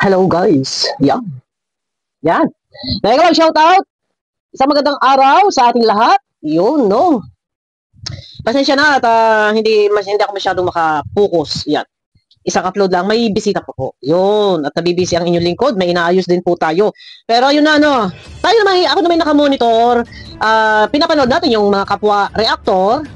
Hello guys. Yan. Yan. Mega mag-shoutout. Isang magandang araw sa ating lahat. Yun, no. Pasensya na at hindi ako masyadong makapokus. Yan. Isang upload lang. May bisita po. Yun. At nabibisi ang inyong lingkod. May inaayos din po tayo. Pero yun na, no. Tayo naman, ako naman nakamonitor. Pinapanood natin yung mga kapwa reactor.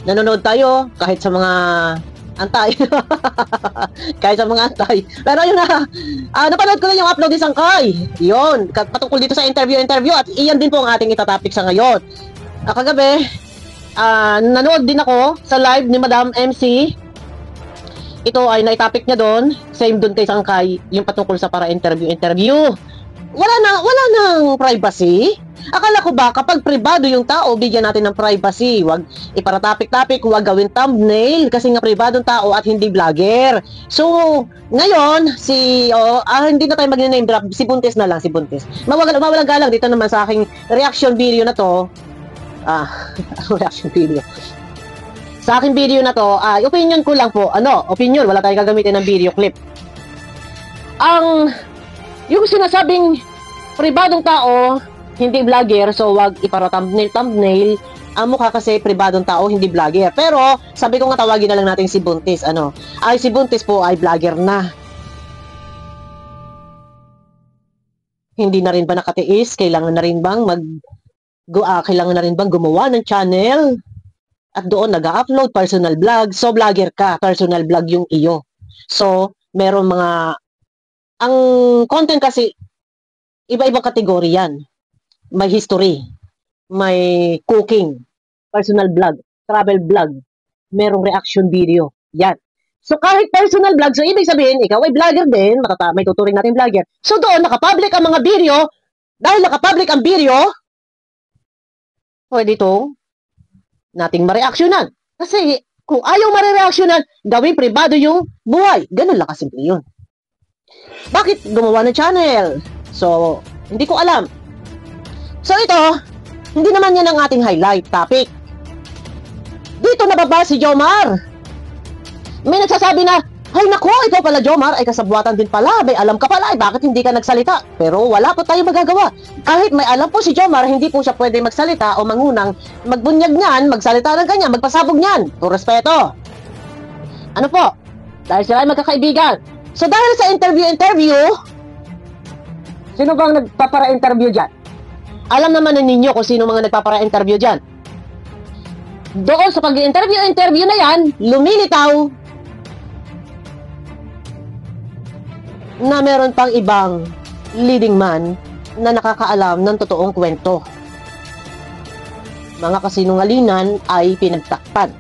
Nanonood tayo kahit sa mga antay. Kahit sa mga antay. Pero yun na, napanood ko na yung upload ni Sangkay. Yun, patungkol dito sa interview. At iyan din po ang ating itatopic sa ngayon. Kagabi, nanood din ako sa live ni Madam MC. Ito ay naitopic niya doon. Same doon kay Sangkay, yung patungkol sa para interview. Wala nang privacy. Akala ko ba kapag privado yung tao, bigyan natin ng privacy. Huwag iparatapik-tapik, huwag gawin thumbnail kasi nga pribadong tao at hindi vlogger. So, ngayon, hindi na tayo mag-name drop, si Buntis na lang, si Buntis. Mawalang galang dito naman sa aking reaction video na to. Reaction video. Sa aking video na to, opinion ko lang po. Opinion, wala tayong gagamitin ng video clip. Yung sinasabing pribadong tao, hindi vlogger, so wag thumbnail. Ang mukha kasi pribadong tao, hindi vlogger. Pero, sabi ko nga tawagin na lang natin si Buntis. Si Buntis po ay vlogger na. Hindi na rin ba nakatiis? Kailangan na rin bang gumawa ng channel? At doon nag-upload personal vlog. So, vlogger ka. Personal vlog yung iyo. So, meron ang content kasi, iba-ibang kategorya yan. May history, may cooking, personal vlog, travel vlog, merong reaction video. Yan. So, kahit personal vlog, so ibig sabihin, ikaw ay vlogger din, may tuturing natin vlogger. So, doon, nakapublic ang mga video. Dahil nakapublic ang video, pwede ito nating mareaksyonan. Kasi, kung ayaw mareaksyonan, gawin privado yung buhay. Ganun lang kasimple yun. Bakit gumawa ng channel? So, hindi ko alam. So, ito, hindi naman yan ang ating highlight topic. Dito nababa si Jomar. May nagsasabi na, ay nako, ito pala Jomar, ay kasabwatan din pala. May alam ka pala, bakit hindi ka nagsalita? Pero wala po tayo magagawa. Kahit may alam po si Jomar, hindi po siya pwede magsalita o mangunang magbunyag niyan, magsalita ng ganyan, magpasabog niyan. To respeto. Ano po? Dahil sila ay magkakaibigan. So, dahil sa interview, sino bang nagpapara-interview dyan? Alam naman ninyo kung sino mga nagpapara-interview dyan. Doon sa pag-interview na yan, lumilitaw na meron pang ibang leading man na nakakaalam ng totoong kwento. Mga kasinungalingan ay pinagtakpan.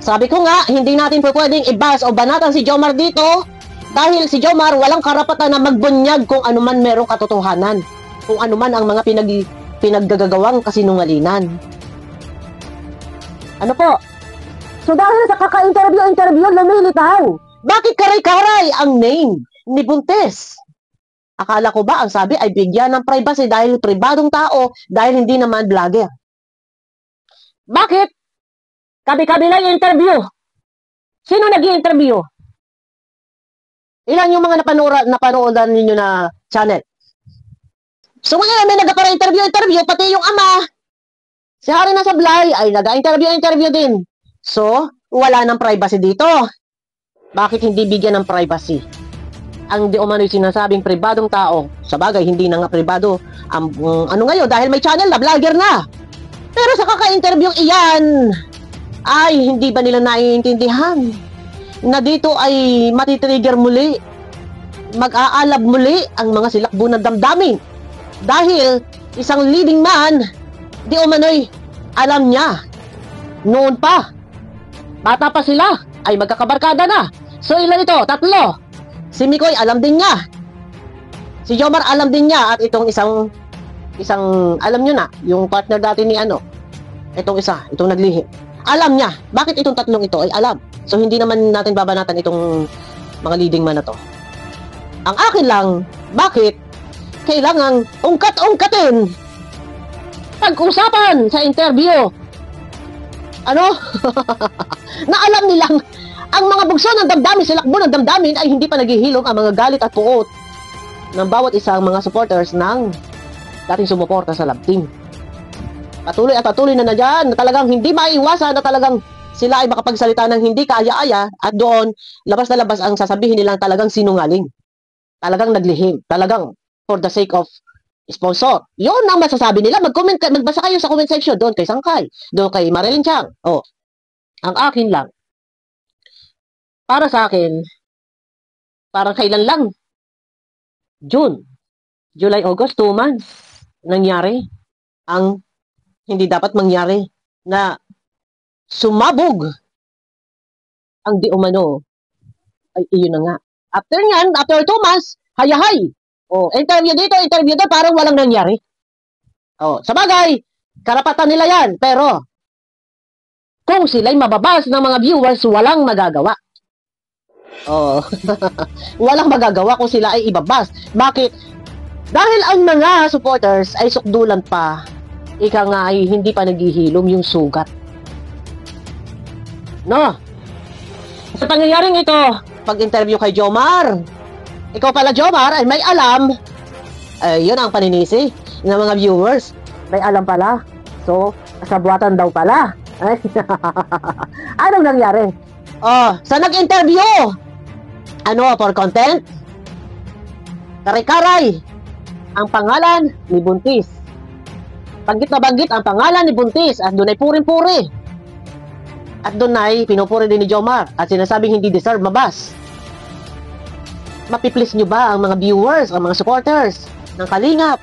Sabi ko nga, hindi natin po pwedeng ibas o banatan si Jomar dito dahil si Jomar walang karapatan na magbunyag kung anuman merong katotohanan. Kung anuman ang mga pinaggagawang kasinungalingan. Ano po? So dahil sa kaka-interview, lumilitaw. Bakit karay-karay ang name ni Buntis? Akala ko ba ang sabi ay bigyan ng privacy dahil pribadong tao, dahil hindi naman vlogger? Bakit? Kabi-kabila yung interview. Sino nag-i-interview? Ilan yung mga napanoodan ninyo na channel? So ngayon may nagpara-interview, pati yung ama. Si Hari na Sablay ay nag-interview din. So, wala ng privacy dito. Bakit hindi bigyan ng privacy? Ang di umano'y sinasabing pribadong tao. Sa bagay, hindi na nga pribado. Ngayon, dahil may channel na, vlogger na. Pero sa kaka-interview iyan, ay hindi ba nila naiintindihan na dito ay matitrigger muli, mag-aalab muli ang mga silakbo ng damdamin. Dahil isang leading man, di umano'y alam niya. Noon pa, bata pa sila, ay magkakabarkada na. So ilan ito? 3. Si Mikoy alam din niya. Si Jomar alam din niya. At itong isang alam niyo na, yung partner dati ni itong naglihim. Alam niya. Bakit itong 3 ito ay alam? So hindi naman natin babanatan itong mga leading man na to. Ang akin lang, bakit kailangang ungkat-ungkatin pag-usapan sa interview. Na Ang mga bugso ng damdamin, silakbo ng damdamin ay hindi pa naghihilom ang mga galit at puot ng bawat isang mga supporters ng dating sumuporta sa love team. Patuloy at patuloy na dyan, na talagang hindi maiiwasan, na talagang sila ay makapagsalita ng hindi kaaya-aya, at doon, labas na labas ang sasabihin nilang talagang sinungaling. Talagang naglihim. Talagang for the sake of sponsor. Yun ang masasabi nila. Mag-comment, magbasa kayo sa comment section. Doon kay Sangkay, doon kay Marilyn Chang. Oh, ang akin lang, para sa akin, parang kailan lang? June, July, August, 2 months, nangyari ang hindi dapat mangyari, na sumabog ang di umano. Ay, iyon na nga. After nyan, after 2 months, hayahay. Oh, interview dito, interview doon, parang walang nangyari. Oh, sa bagay, karapatan nila yan, pero kung sila'y mababas ng mga viewers, walang magagawa. Oh, walang magagawa kung sila ay ibabas. Bakit? Dahil ang mga supporters ay sukdulan pa, ika nga ay hindi pa naghihilom yung sugat. No? Sa pangyayaring ito, pag-interview kay Jomar, ikaw pala Jomar ay may alam, yun ang paninisi ng mga viewers. May alam pala. So, kasabuatan daw pala. Anong nangyari? Oh, sa nag-interview, ano, for content? Karay-karay, ang pangalan ni Buntis. Banggit na banggit ang pangalan ni Buntis, at doon ay puring-puri. At doon ay pinupuri din ni Jomar at sinasabing hindi deserve mabas. Mapiplis nyo ba ang mga viewers, ang mga supporters ng Kalingap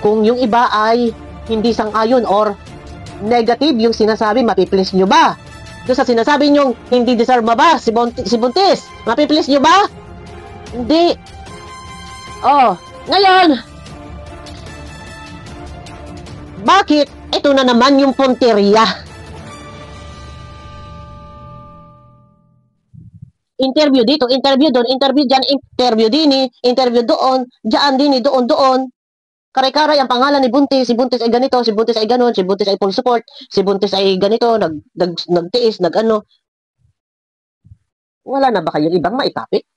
kung yung iba ay hindi sang-ayon or negative yung sinasabi? Mapiplis nyo ba? Doon sa sinasabi nyo hindi deserve mabas si Buntis, mapiplis nyo ba? Hindi. Oh, ngayon, bakit ito na naman yung punteriya? Interview dito, interview doon, interview dyan, interview din, interview doon, dyan din, doon. Karay-karay ang pangalan ni Buntis, si Buntis ay ganito, si Buntis ay ganon, si Buntis ay full support, si Buntis ay ganito, nagtiis, nag-ano. Wala na ba kayong ibang maitapik?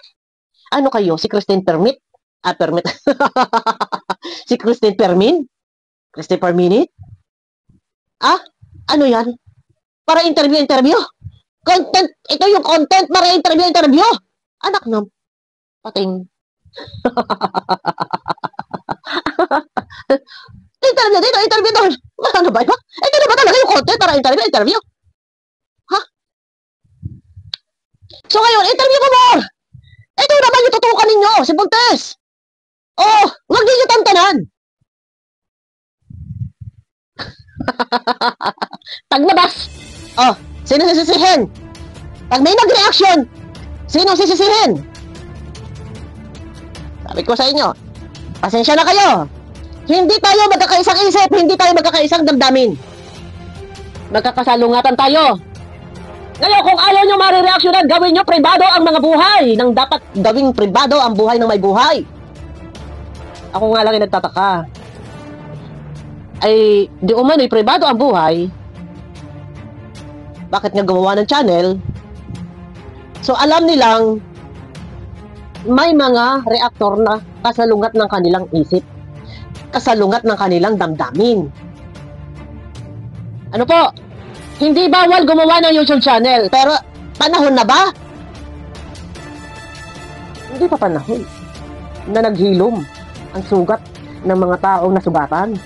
Ano kayo, si Christine Permit? Permit. Si Christine Permin? Christine Perminit? Ano yan? Para interview? Content, ito yung content para interview. Anak ng pating. Interview dito, interview doon. Ano ba ito? Ito na ba talaga yung content para interview? Ha? So ngayon, interview mo more. Ito naman yung tutukan ninyo, si Buntis. Oh, huwag ninyo tantanan. Paglabas. Oh, sino sisisihin? Pag may nag-reaction, sino sisisihin? Sabi ko sa inyo, pasensya na kayo. Hindi tayo magkakaisang isip, hindi tayo magkakaisang damdamin. Magkakasalungatan tayo. Ngayon, kung ayaw nyo marireaksyonan, gawin nyo pribado ang mga buhay nang dapat gawing pribado ang buhay ng may buhay. Ako nga lang ay nagtataka. Ay, di umano'y pribado ang buhay. Bakit nga gumawa ng channel? So, alam nilang may mga reaktor na kasalungat ng kanilang isip. Kasalungat ng kanilang damdamin. Ano po? Hindi bawal gumawa ng YouTube channel, pero panahon na ba? Hindi pa panahon na naghilom ang sugat ng mga taong nasugatan.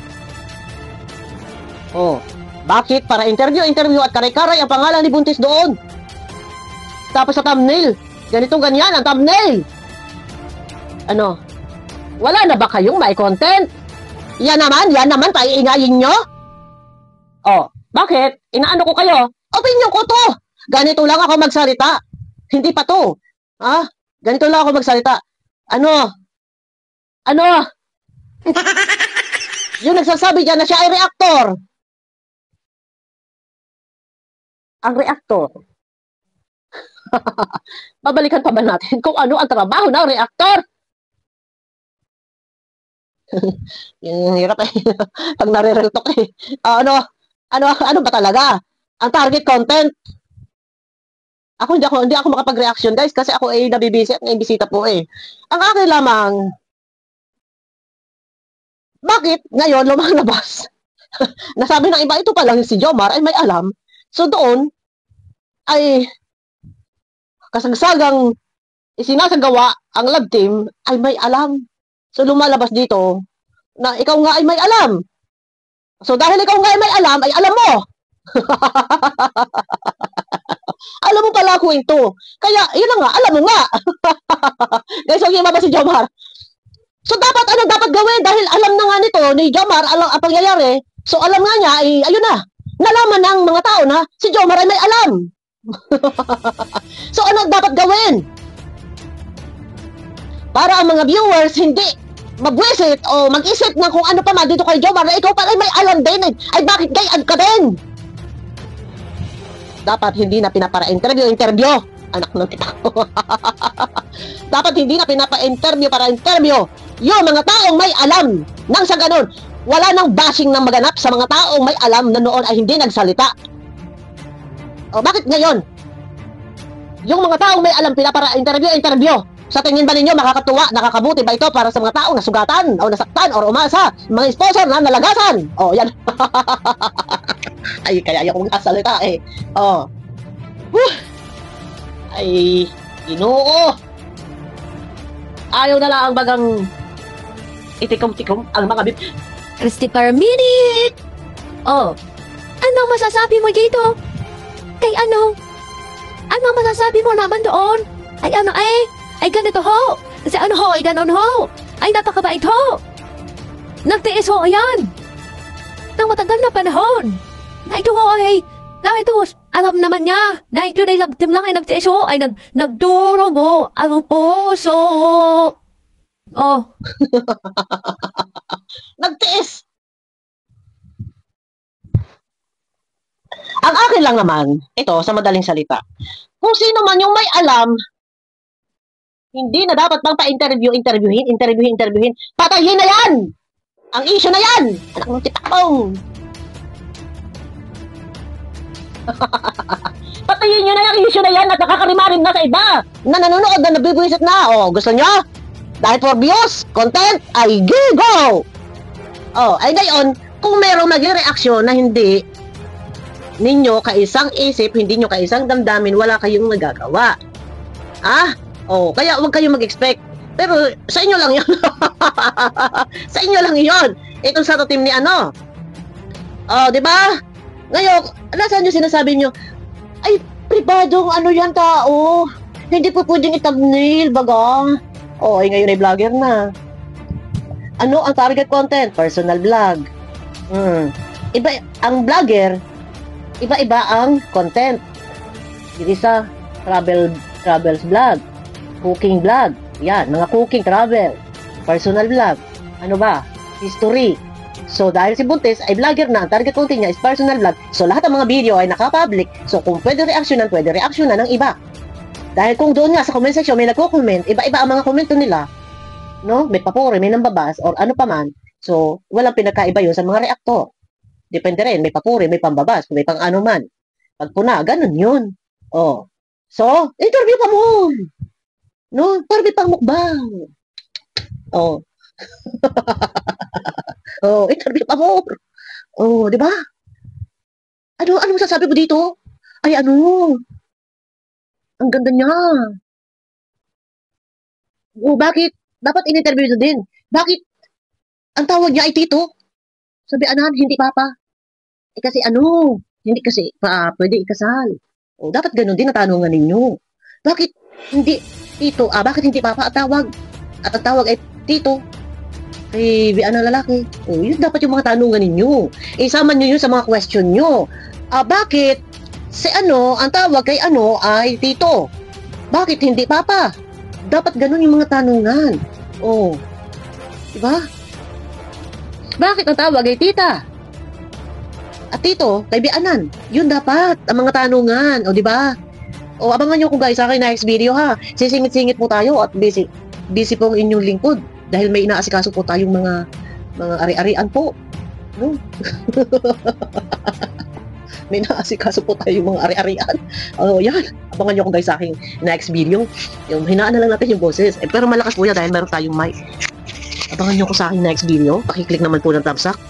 Oh, bakit? Para interview at karay-karay ang pangalan ni Buntis doon. Tapos sa thumbnail, ganitong ganyan ang thumbnail. Ano? Wala na ba kayong may content? Yan naman, paiingayin nyo? Oh, bakit? Inaano ko kayo? Opinion ko to. Ganito lang ako magsalita. Hindi pa to. Ganito lang ako magsalita. Ano? Yung nagsasabi dyan na siya ay reactor. Ang reactor. Babalikan pa ba natin kung ano ang trabaho ng reactor? Yung hirap eh. Pag nare-real talk eh. Ano ba talaga? Ang target content. Hindi ako makapag-reaction, guys, kasi ako ay nabibisi at may bisita po eh. Ang akin lamang, bakit ngayon lumalabas? Nasabi ng iba, ito pa lang si Jomar ay may alam. So doon ay kasagsagang isinasagawa ang love team ay may alam. So lumalabas dito na ikaw nga ay may alam. So dahil ikaw nga ay may alam, ay alam mo. Alam mo pala ako ito. Kaya, yun na nga, alam mo nga. Guys, huwag yung ba si Jomar? So dapat, ano dapat gawin? Dahil alam na nga nito ni Jomar, alam ang pangyayari. So alam nga niya, ay, ayun na. Nalaman ng mga tao na si Jomar ay may alam. So ano dapat gawin? Para ang mga viewers hindi magwisit o mag-isip na kung ano pa man dito kay Jomar na ikaw pala ay may alam din. Ay bakit gayad ka din? Dapat hindi na pinapara-interview. Anak ng tita ko. Dapat hindi na pinapa-interview para interview. Yung mga taong may alam. Nang sa ganun, wala nang bashing ng maganap sa mga taong may alam na noon ay hindi nagsalita. O bakit ngayon? Yung mga taong may alam pinapara-interview. Sa tingin ba ninyo makakatuwa, nakakabuti ba ito para sa mga taong nasugatan o nasaktan o umasa, mga sponsor na nalagasan? O yan. Ay, kaya ayaw kong kasalita eh. O. Ay, Ginoo. Ayaw na lang bagang itikom-tikom ang mga bib. Christy Carmini! Oh, anong masasabi mo dito? Kay ano? Anong masasabi mo naman doon? Ay ano ay ganito ho. Kasi ano ho, ay ganon ho. Ay napakabait ho. Nagtiis ho yan. Nang matagal na panahon. Na ito ho ay, na ito, alam naman niya. Na ito ay labtim lang ay nagtiis ho. Ay nagdurog ho ang puso. Oh. Nagtiis. Ang akin lang naman, ito sa madaling salita. Kung sino man yung may alam, hindi na dapat bang pa-interviewin. Patayin na yan! Ang issue na yan! Anak ng titakong! Patayin nyo na yung issue na yan at nakakarimarin na sa iba na nanonood na nabibwisit na. O, gusto nyo? Dahil for views, content, ay go! O, ay ngayon, kung merong naging reaksyon na hindi ninyo kaisang isip, hindi nyo kaisang damdamin, wala kayong nagagawa. Oh, kaya huwag kayong mag-expect. Pero sa inyo lang 'yon. Sa inyo lang 'yon. Itong sa team ni ano. Oh, 'di ba? Ngayon, nasaan yung sinasabi nyo? Ay, pribadong ano yan tao. Hindi po pwedeng i-thumbnail, baga. Oh, ay ngayon ay vlogger na. Ano ang target content? Personal vlog. Iba ang vlogger, iba-iba ang content. Hindi sa travels vlog, cooking vlog. Yan, mga cooking, travel, personal vlog. Ano ba? History. So, dahil si Buntes ay vlogger na, ang target content niya is personal vlog. So, lahat ng mga video ay naka-public. So, kung pwede reaksyonan ng iba. Dahil kung doon nga sa comment section may nagko-comment, iba-iba ang mga komento nila. No? May papuri, may nambabas, or ano pa man. So, walang pinagkaiba yun sa mga reaktor. Depende rin, may papuri, may pambabas, may pang ano man. Pag puna, ganun yun. Oh. So, interview pa mo. No, para may pang mukbang. Oh. Oh, interview pa mo. Oh, di ba? Ano masasabi mo dito? Ay, ano? Ang ganda niya. Oh, bakit? Dapat in-interview din. Bakit? Ang tawag niya ay tito. Sabi, anan, hindi papa. Eh, kasi ano? Hindi kasi pwede ikasal. Oh, dapat ganun din natanungan ninyo. Bakit hindi tito? Bakit hindi papa at tawag? At ang tawag ay tito. Kay ano lalaki. Oh, yun dapat yung mga tanungan ninyo. Isama nyo yun sa mga question nyo. Bakit si ano, ang tawag kay ano ay tito? Bakit hindi papa? Dapat ganun yung mga tanungan. Oh. Diba? Bakit ang tawag ay tita? At tito, kay bianan. Yun dapat ang mga tanungan. O, diba? O, abangan nyo ko guys sa akin next video ha. Sisingit-singit po tayo at busy po ang inyong lingkod. Dahil may inaasikaso po tayong mga ari-arian po. No? May naasikaso po tayo yung mga ari-arian. Oh, yan. Abangan nyo ko guys sa aking next video. Yung hinaan na lang natin yung boses. Pero malakas po yan dahil meron tayong mic. Abangan nyo ko sa aking next video. Pakiclick naman po ng thumbs up.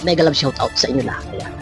Mega love shoutout sa inyo lahat. Ayan.